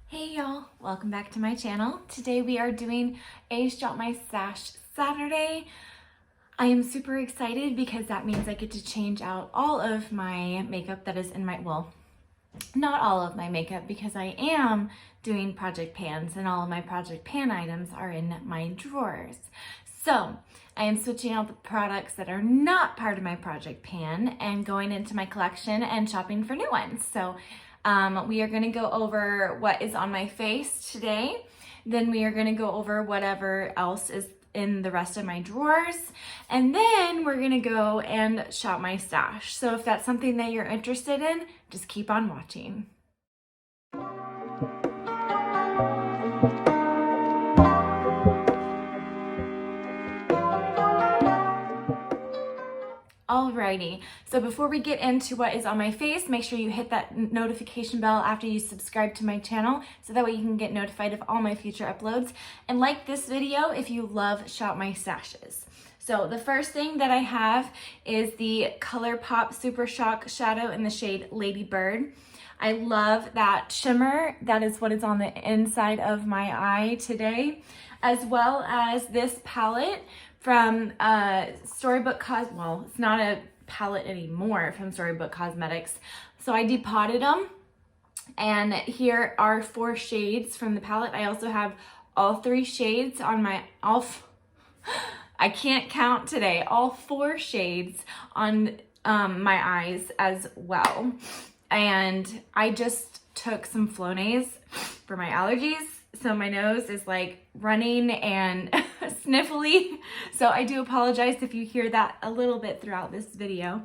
Hey y'all, welcome back to my channel. Today we are doing a Shop My Stash Saturday. I am super excited because that means I get to change out all of my makeup that is in my, well, not all of my makeup because I am doing project pans and all of my project pan items are in my drawers. So I am switching out the products that are not part of my project pan and going into my collection and shopping for new ones. So we are going to go over what is on my face today. Then we are going to go over whatever else is in the rest of my drawers. And then we're going to go and shop my stash. So if that's something that you're interested in, just keep on watching. Alrighty, so before we get into what is on my face, make sure you hit that notification bell after you subscribe to my channel so that way you can get notified of all my future uploads. And like this video if you love Shop My Stashes. So the first thing that I have is the ColourPop Super Shock Shadow in the shade Lady Bird. I love that shimmer. That is what is on the inside of my eye today, as well as this palette from Storybook well, it's not a palette anymore from Storybook Cosmetics. So I depotted them, and here are 4 shades from the palette. I also have all 3 shades on my, I can't count today, all 4 shades on my eyes as well. And I just took some Flonase for my allergies. So my nose is like running and sniffly. So I do apologize if you hear that a little bit throughout this video.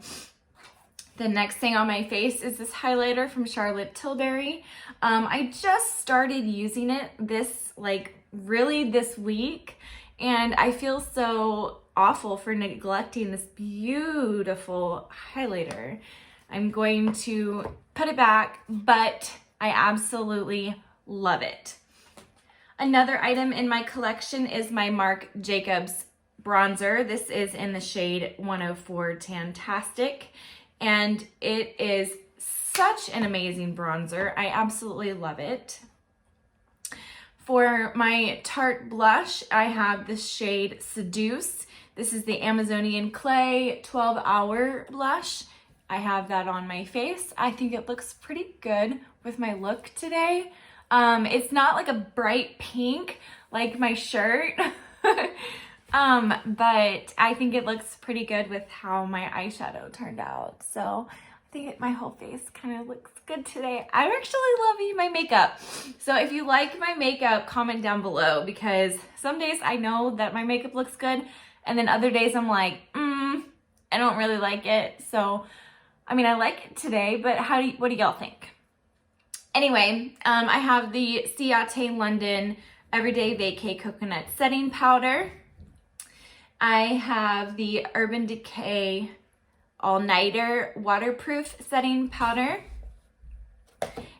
The next thing on my face is this highlighter from Charlotte Tilbury. I just started using it this week, and I feel so awful for neglecting this beautiful highlighter. I'm going to put it back, but I absolutely love it. Another item in my collection is my Marc Jacobs bronzer. This is in the shade 104 Tantastic, and it is such an amazing bronzer. I absolutely love it. For my Tarte blush, I have the shade Seduce. This is the Amazonian Clay 12-hour blush. I have that on my face. I think it looks pretty good with my look today. It's not like a bright pink like my shirt, but I think it looks pretty good with how my eyeshadow turned out. So I think my whole face kind of looks good today. I'm actually loving my makeup. So if you like my makeup, comment down below, because some days I know that my makeup looks good, and then other days I'm like, I don't really like it. So, I mean, I like it today, but what do y'all think? Anyway, I have the Ciate London Everyday Vacay Coconut Setting Powder. I have the Urban Decay All Nighter Waterproof Setting Powder.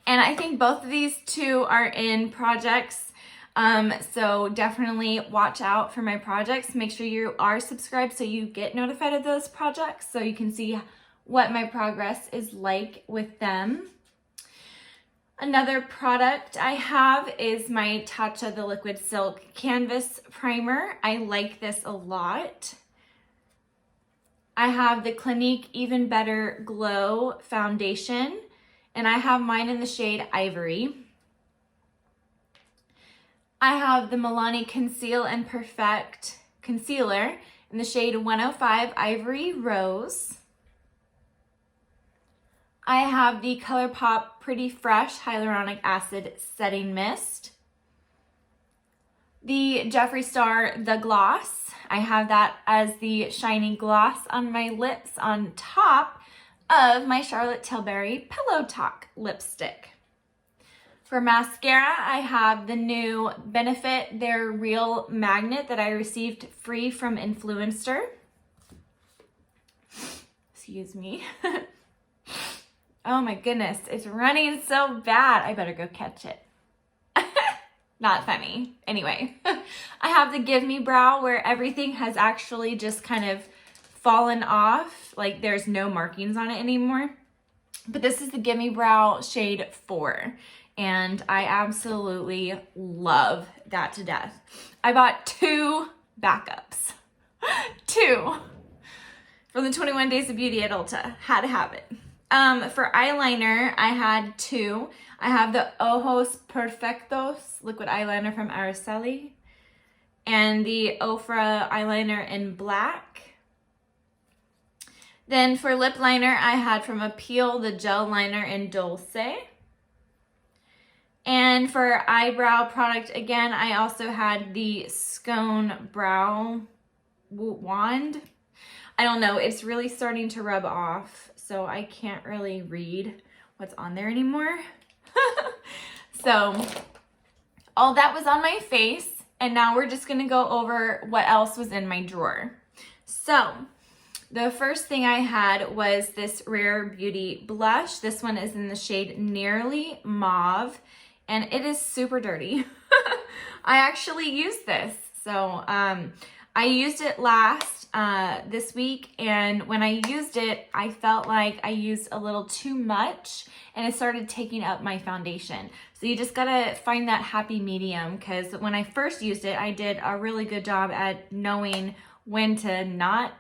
And I think both of these two are in projects. So definitely watch out for my projects. Make sure you are subscribed so you get notified of those projects so you can see what my progress is like with them. Another product I have is my Tatcha the Liquid Silk Canvas Primer. I like this a lot. I have the Clinique Even Better Glow Foundation, and I have mine in the shade Ivory. I have the Milani Conceal and Perfect Concealer in the shade 105 Ivory Rose. I have the ColourPop Pretty Fresh Hyaluronic Acid Setting Mist. The Jeffree Star The Gloss. I have that as the shiny gloss on my lips on top of my Charlotte Tilbury Pillow Talk lipstick. For mascara, I have the new Benefit Their Real Magnet that I received free from Influencer. Excuse me. Oh my goodness, it's running so bad. I better go catch it. Not funny. Anyway, I have the Give Me Brow where everything has actually just kind of fallen off. Like there's no markings on it anymore. But this is the Give Me Brow shade 4. and I absolutely love that to death. I bought 2 backups. 2 from the 21 Days of Beauty at Ulta. Had to have it. For eyeliner, I had 2. I have the Ojos Perfectos liquid eyeliner from Araceli and the Ofra eyeliner in black. Then for lip liner, I had from Appeal the gel liner in Dulce. And for eyebrow product, again, I also had the Scone Brow Wand. I don't know, it's really starting to rub off, so I can't really read what's on there anymore. So all that was on my face, and now we're just gonna go over what else was in my drawer. So the first thing I had was this Rare Beauty blush. This one is in the shade Nearly Mauve, and it is super dirty. I actually used this. So I used it this week, and when I used it, I felt like I used a little too much and it started taking up my foundation. So you just gotta find that happy medium, because when I first used it, I did a really good job at knowing when to not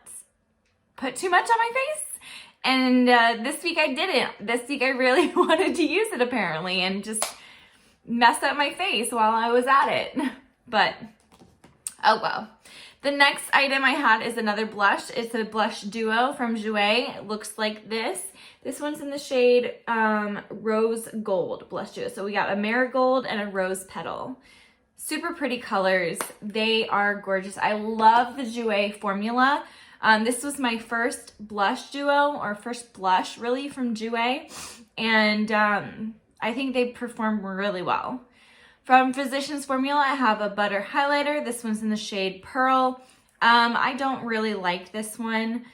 put too much on my face. And this week I didn't. This week I really wanted to use it apparently and just mess up my face while I was at it. But, oh well. The next item I had is another blush. It's a blush duo from Jouer. It looks like this. This one's in the shade Rose Gold blush duo. So we got a marigold and a rose petal. Super pretty colors. They are gorgeous. I love the Jouer formula. This was my first blush duo, or first blush really from Jouer. And I think they perform really well. From Physicians Formula, I have a butter highlighter. This one's in the shade Pearl. I don't really like this one.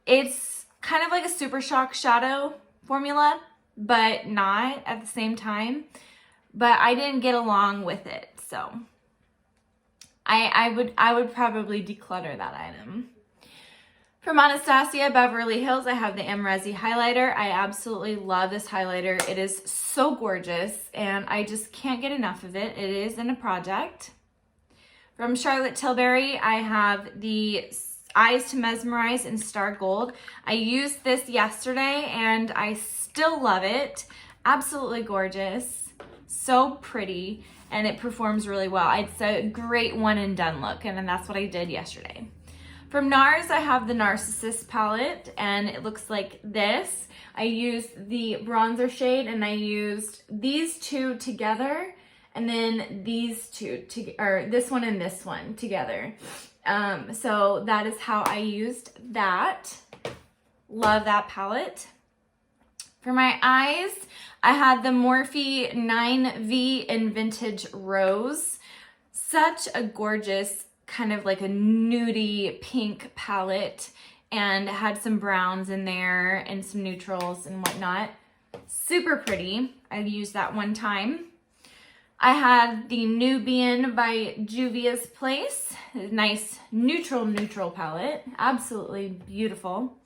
It's kind of like a Super Shock shadow formula, but not at the same time. But I didn't get along with it, so I would probably declutter that item. From Anastasia Beverly Hills, I have the M Resi highlighter. I absolutely love this highlighter. It is so gorgeous, and I just can't get enough of it. It is in a project. From Charlotte Tilbury, I have the Eyes to Mesmerize in Star Gold. I used this yesterday, and I still love it. Absolutely gorgeous. So pretty, and it performs really well. It's a great one and done look, and then that's what I did yesterday. From NARS, I have the Narcissist palette, and it looks like this. I used the bronzer shade, and I used these 2 together, and then these 2, or this one and this one together. So that is how I used that. Love that palette. For my eyes, I had the Morphe 9V in Vintage Rose. Such a gorgeous kind of like a nudie pink palette, and had some browns in there and some neutrals and whatnot. Super pretty. I used that one time. I had the Nubian by Juvia's Place. A nice neutral palette. Absolutely beautiful.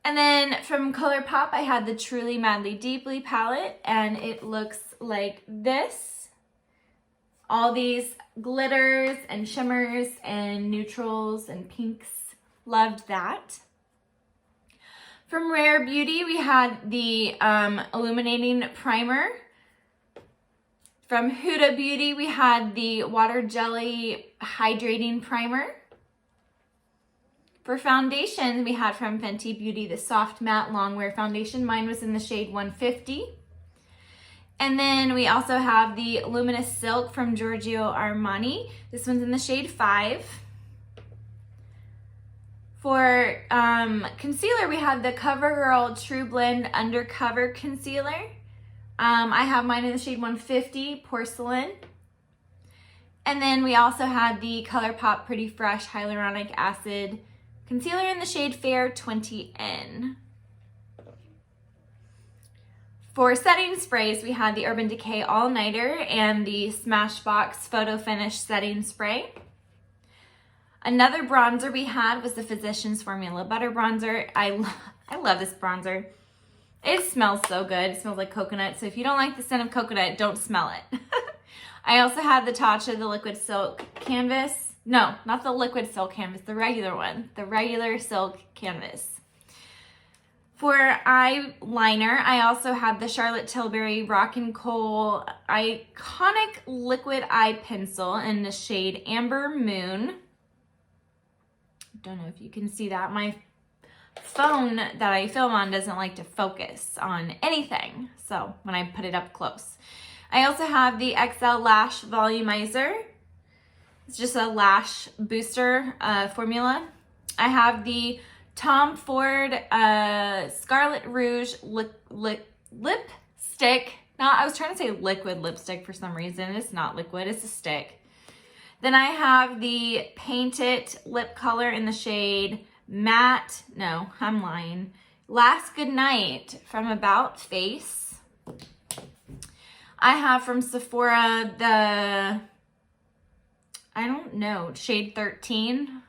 And then from ColourPop, I had the Truly Madly Deeply palette, and it looks like this. All these glitters and shimmers and neutrals and pinks. Loved that. From Rare Beauty, we had the Illuminating Primer. From Huda Beauty, we had the Water Jelly Hydrating Primer. For foundation, we had from Fenty Beauty the Soft Matte Longwear Foundation. Mine was in the shade 150. And then we also have the Luminous Silk from Giorgio Armani. This one's in the shade 5. For concealer, we have the CoverGirl True Blend Undercover Concealer. I have mine in the shade 150, Porcelain. And then we also had the ColourPop Pretty Fresh Hyaluronic Acid Concealer in the shade Fair 20N. For setting sprays, we had the Urban Decay All Nighter and the Smashbox Photo Finish Setting Spray. Another bronzer we had was the Physicians Formula Butter Bronzer. I love this bronzer. It smells so good. It smells like coconut. So if you don't like the scent of coconut, don't smell it. I also have the Tatcha, the liquid silk canvas. No, not the liquid silk canvas, the regular one. The regular silk canvas. For eyeliner, I also have the Charlotte Tilbury Rock and Coal Iconic Liquid Eye Pencil in the shade Amber Moon. Don't know if you can see that. My phone that I film on doesn't like to focus on anything, so when I put it up close. I also have the XL Lash Volumizer. It's just a lash booster formula. I have the Tom Ford Scarlet Rouge lipstick. I was trying to say liquid lipstick for some reason. It's not liquid, it's a stick. Then I have the Paint It lip color in the shade Matte, no, I'm lying. Last Goodnight from About Face. I have from Sephora the, I don't know, shade 13.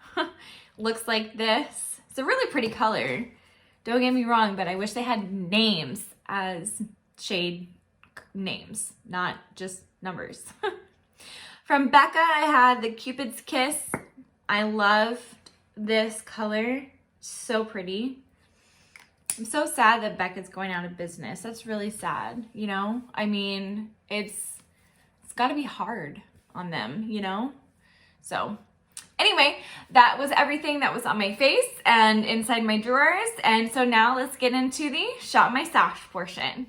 Looks like this. It's a really pretty color. Don't get me wrong, but I wish they had names as shade names, not just numbers. From Becca, I had the Cupid's Kiss. I loved this color. So pretty. I'm so sad that Becca's going out of business. That's really sad, you know? I mean, it's got to be hard on them, you know? So anyway, that was everything that was on my face and inside my drawers. And so now let's get into the Shop My Stash portion.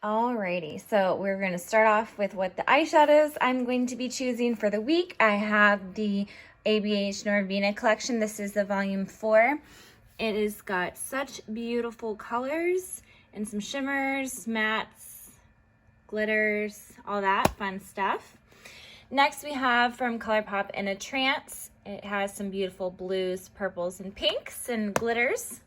Alrighty, so we're going to start off with what the eyeshadows I'm going to be choosing for the week. I have the ABH Norvina collection. This is the volume 4. It has got such beautiful colors and some shimmers, mattes, glitters, all that fun stuff. Next we have from ColourPop In a Trance. It has some beautiful blues, purples, and pinks and glitters.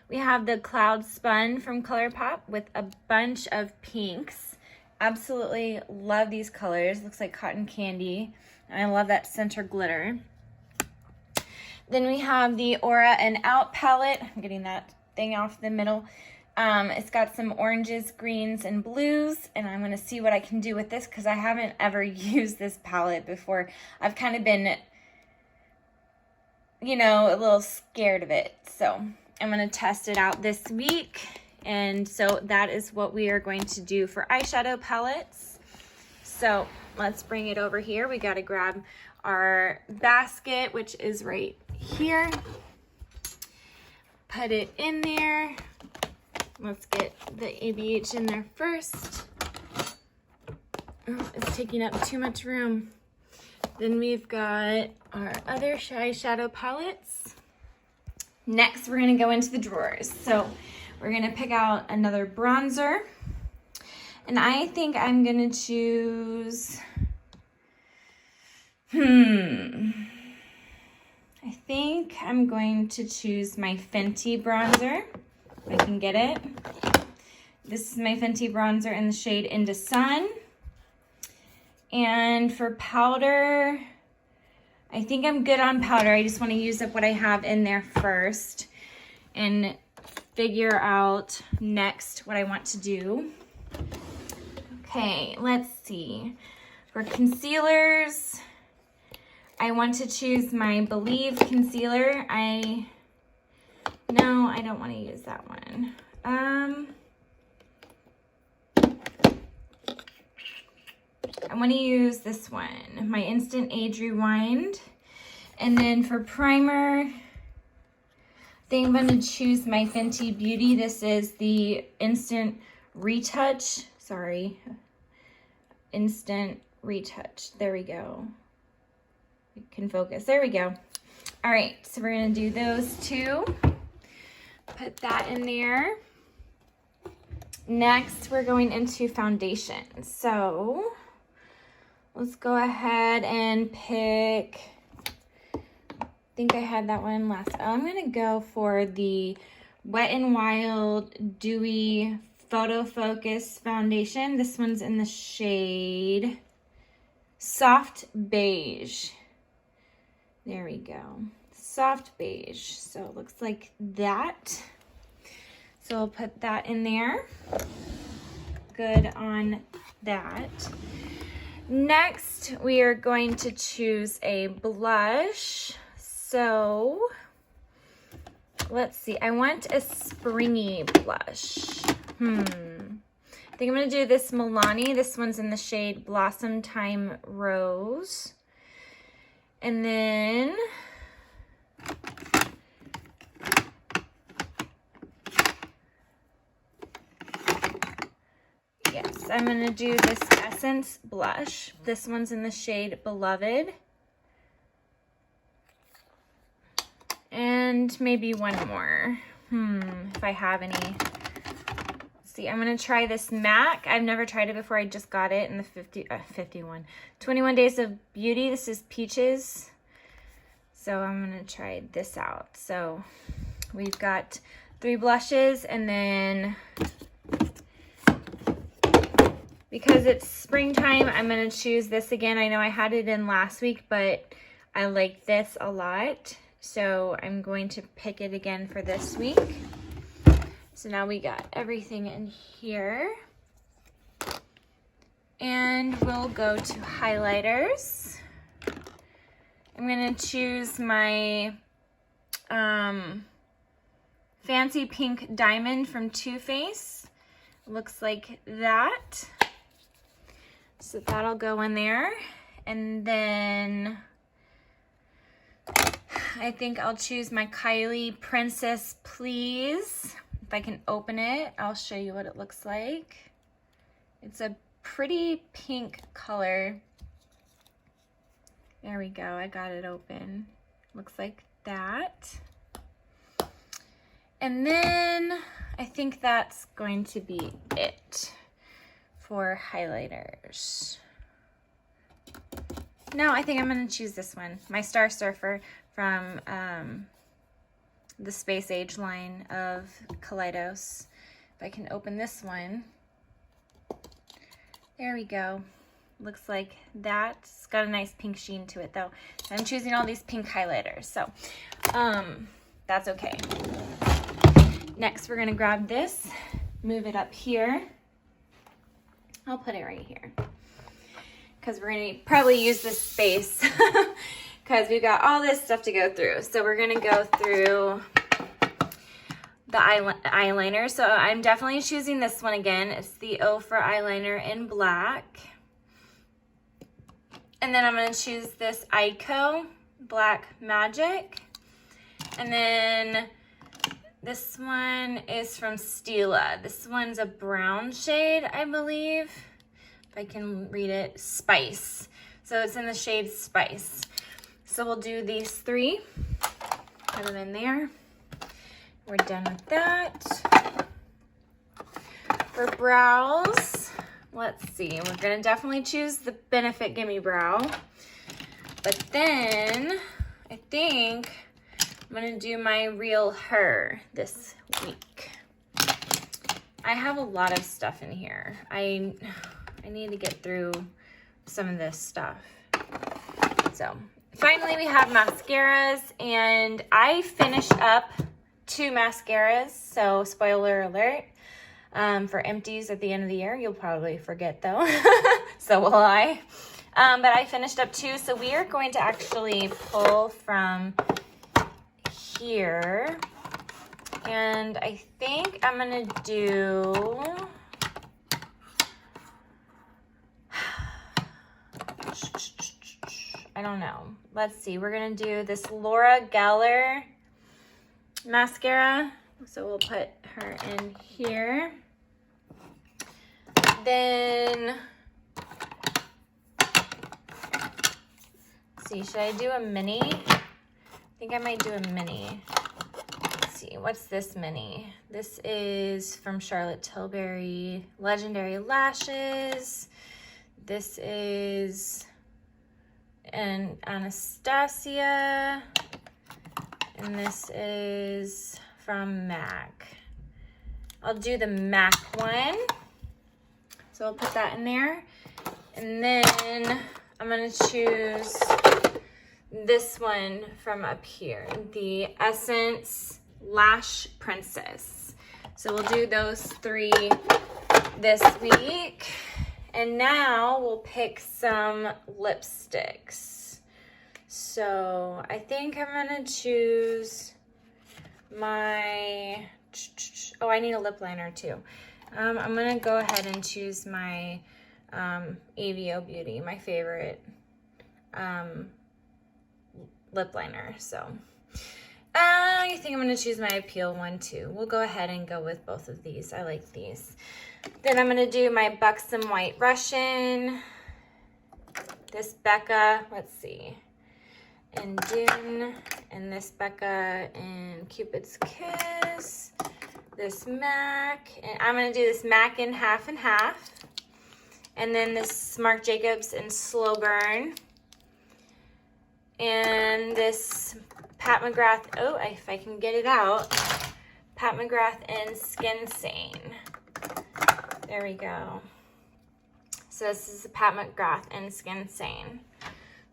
We have the Cloud Spun from ColourPop with a bunch of pinks. Absolutely love these colors. Looks like cotton candy. And I love that center glitter. Then we have the Aura and Out palette. I'm getting that thing off the middle. It's got some oranges, greens, and blues. And I'm going to see what I can do with this because I haven't ever used this palette before. I've kind of been, you know, a little scared of it. So I'm going to test it out this week. And so that is what we are going to do for eyeshadow palettes. So let's bring it over here. We got to grab our basket, which is right here. Put it in there. Let's get the ABH in there first. Oh, it's taking up too much room. Then we've got our other eyeshadow palettes. Next, we're going to go into the drawers. So we're going to pick out another bronzer. And I think I'm going to choose... I think I'm going to choose my Fenty bronzer, if I can get it. This is my Fenty bronzer in the shade Into Sun. And for powder, I think I'm good on powder. I just want to use up what I have in there first and figure out next what I want to do. Okay, let's see. For concealers, I want to choose my Believe concealer. No, I don't want to use that one. I want to use this one, my Instant Age Rewind. And then for primer, I think I'm going to choose my Fenty Beauty. This is the Instant Retouch. Sorry. Instant Retouch. There we go. We can focus. There we go. All right, so we're going to do those two. Put that in there. Next, we're going into foundation. So let's go ahead and pick, I think I had that one last. I'm going to go for the Wet n Wild Dewy Photo Focus Foundation. This one's in the shade Soft Beige. There we go. Soft beige. So it looks like that. So we'll put that in there. Good on that. Next, we are going to choose a blush. So let's see, I want a springy blush. I think I'm gonna do this Milani. This one's in the shade Blossom Time Rose. And then yes, I'm gonna do this Essence blush. This one's in the shade Beloved. And maybe one more, if I have any. Let's see, I'm gonna try this MAC. I've never tried it before, I just got it in the 21 Days of Beauty. This is Peaches. So I'm gonna try this out. So we've got 3 blushes, and then because it's springtime, I'm gonna choose this again. I know I had it in last week, but I like this a lot. So I'm going to pick it again for this week. So now we got everything in here. And we'll go to highlighters. I'm gonna choose my Fancy Pink Diamond from Too Faced. Looks like that. So that'll go in there. And then I think I'll choose my Kylie Princess Please. If I can open it, I'll show you what it looks like. It's a pretty pink color. There we go, I got it open. Looks like that. And then I think that's going to be it for highlighters. No, I think I'm gonna choose this one, my Star Surfer from the Space Age line of Kaleidos. If I can open this one. There we go. Looks like that. It's got a nice pink sheen to it though. I'm choosing all these pink highlighters, so that's okay. Next, we're gonna grab this, move it up here. I'll put it right here, because we're gonna probably use this space because we've got all this stuff to go through. So we're gonna go through the eyeliner. So I'm definitely choosing this one again. It's the O for eyeliner in black. And then I'm gonna choose this Ico Black Magic. And then this one is from Stila. This one's a brown shade, I believe. If I can read it, Spice. So it's in the shade Spice. So we'll do these 3. Put them in there. We're done with that. For brows, let's see. We're gonna definitely choose the Benefit Gimme Brow. But then I think I'm gonna do my Real Her this week. I have a lot of stuff in here. I need to get through some of this stuff. So finally we have mascaras, and I finished up 2 mascaras, so spoiler alert. For empties at the end of the year, you'll probably forget though. So will I. But I finished up 2, so we are going to actually pull from here. And I think I'm gonna do, I don't know. Let's see, we're gonna do this Laura Geller mascara. So we'll put her in here. Then, let's see, should I do a mini? I think I might do a mini. Let's see, what's this mini? This is from Charlotte Tilbury, Legendary Lashes. This is an Anastasia. And this is from MAC. I'll do the MAC one. So I'll put that in there. And then I'm gonna choose this one from up here, the Essence Lash Princess. So we'll do those 3 this week. And now we'll pick some lipsticks. So I think I'm gonna choose my, oh, I need a lip liner too. I'm gonna go ahead and choose my AVO Beauty, my favorite lip liner. So I think I'm gonna choose my Appeal one too. We'll go ahead and go with both of these. I like these. Then I'm gonna do my Buxom White Russian, this Becca, let's see, and Dune, and this Becca in Cupid's Kiss, this MAC, and I'm gonna do this MAC in half and half, and then this Marc Jacobs in Slow Burn, and this Pat McGrath, oh, if I can get it out, Pat McGrath in Skin Sane. There we go. So this is the Pat McGrath in Skin Sane.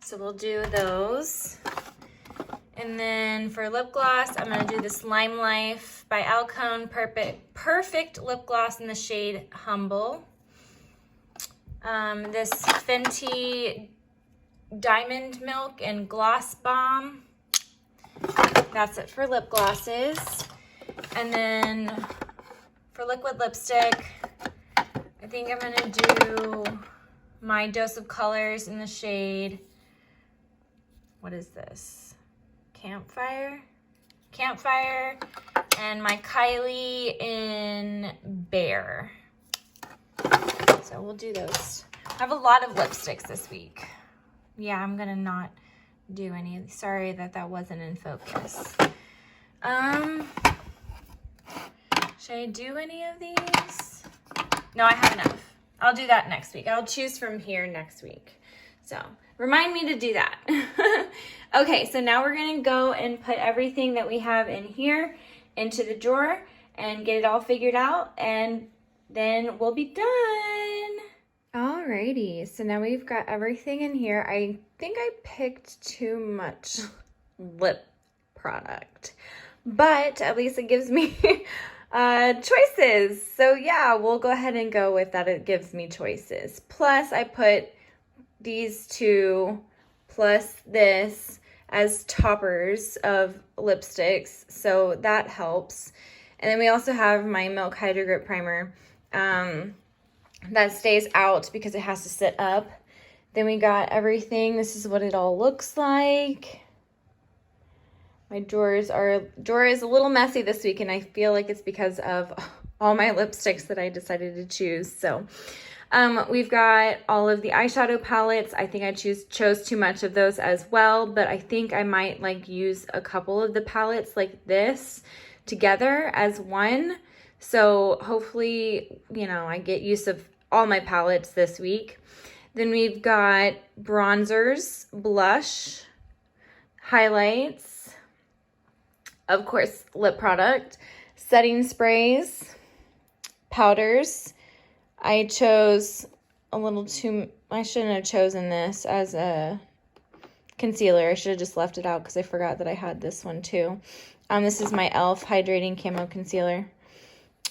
So we'll do those. And then for lip gloss, I'm gonna do this Lime Life by Alcone Perfect Lip Gloss in the shade Humble. This Fenty Diamond Milk and Gloss Bomb. That's it for lip glosses. And then for liquid lipstick, I think I'm gonna do my Dose of Colors in the shade, what is this? Campfire, and my Kylie in Bear. So we'll do those. I have a lot of lipsticks this week. Yeah, I'm gonna not do any of these. Sorry that wasn't in focus. Should I do any of these? No, I have enough. I'll do that next week. I'll choose from here next week. So remind me to do that. Okay, so now we're gonna go and put everything that we have in here into the drawer and get it all figured out, and then we'll be done. Alrighty, so now we've got everything in here. I think I picked too much lip product, but at least it gives me choices. So yeah, we'll go ahead and go with that. It gives me choices. Plus I put these 2 plus this as toppers of lipsticks, so that helps. And then we also have my Milk Hydro Grip Primer that stays out because it has to sit up. Then we got everything. This is what it all looks like. My drawer is a little messy this week, and I feel like it's because of all my lipsticks that I decided to choose. So we've got all of the eyeshadow palettes. I think I chose too much of those as well, but I think I might like use a couple of the palettes like this together as one. So hopefully, you know, I get use of all my palettes this week. Then we've got bronzers, blush, highlights, of course, lip product, setting sprays, powders. I chose a little too, I shouldn't have chosen this as a concealer. I should have just left it out because I forgot that I had this one too. This is my e.l.f. Hydrating Camo Concealer.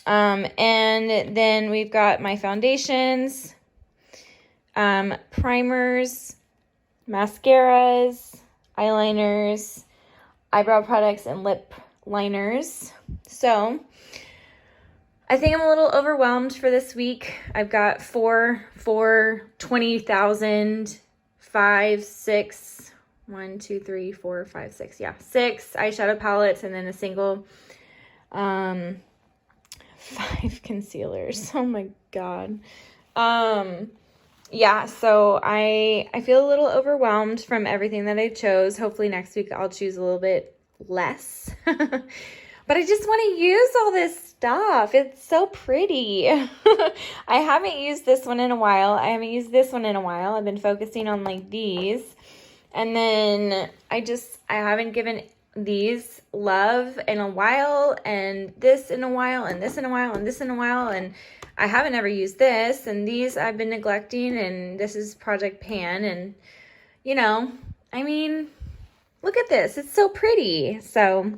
And then we've got my foundations, primers, mascaras, eyeliners, eyebrow products, and lip liners. So I think I'm a little overwhelmed for this week. I've got 20,000, 5, 6, 1, 2, 3, 4, 5, 6. Yeah, 6 eyeshadow palettes and then a single 5 concealers. Oh my God. Yeah, so I feel a little overwhelmed from everything that I chose. Hopefully next week I'll choose a little bit less. But I just want to use all this stuff. It's so pretty. I haven't used this one in a while. I haven't used this one in a while. I've been focusing on like these. And then I haven't given these love in a while, and this in a while, and this in a while, and this in a while, and I haven't ever used this, and these I've been neglecting, and this is Project Pan, and you know, I mean, look at this. It's so pretty. So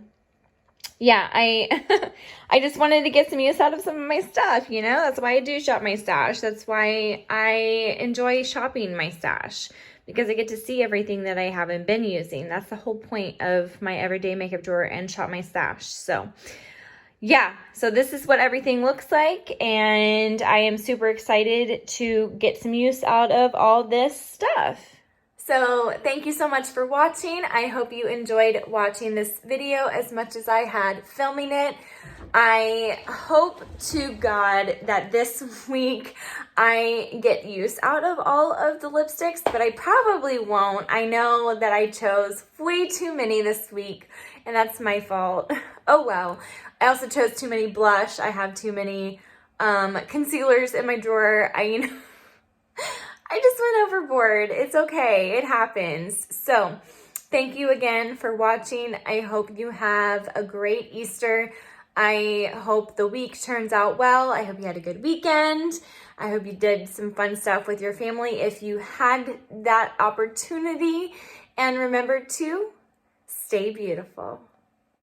yeah, I just wanted to get some use out of some of my stuff, you know? That's why I do shop my stash. That's why I enjoy shopping my stash, because I get to see everything that I haven't been using. That's the whole point of my everyday makeup drawer and shop my stash. So yeah, so this is what everything looks like, and I am super excited to get some use out of all this stuff. So thank you so much for watching. I hope you enjoyed watching this video as much as I had filming it. I hope to God that this week I get use out of all of the lipsticks, but I probably won't. I know that I chose way too many this week, and that's my fault. Oh well. I also chose too many blush. I have too many concealers in my drawer. I just went overboard. It's okay. It happens. So thank you again for watching. I hope you have a great Easter. I hope the week turns out well. I hope you had a good weekend. I hope you did some fun stuff with your family if you had that opportunity. And remember to stay beautiful.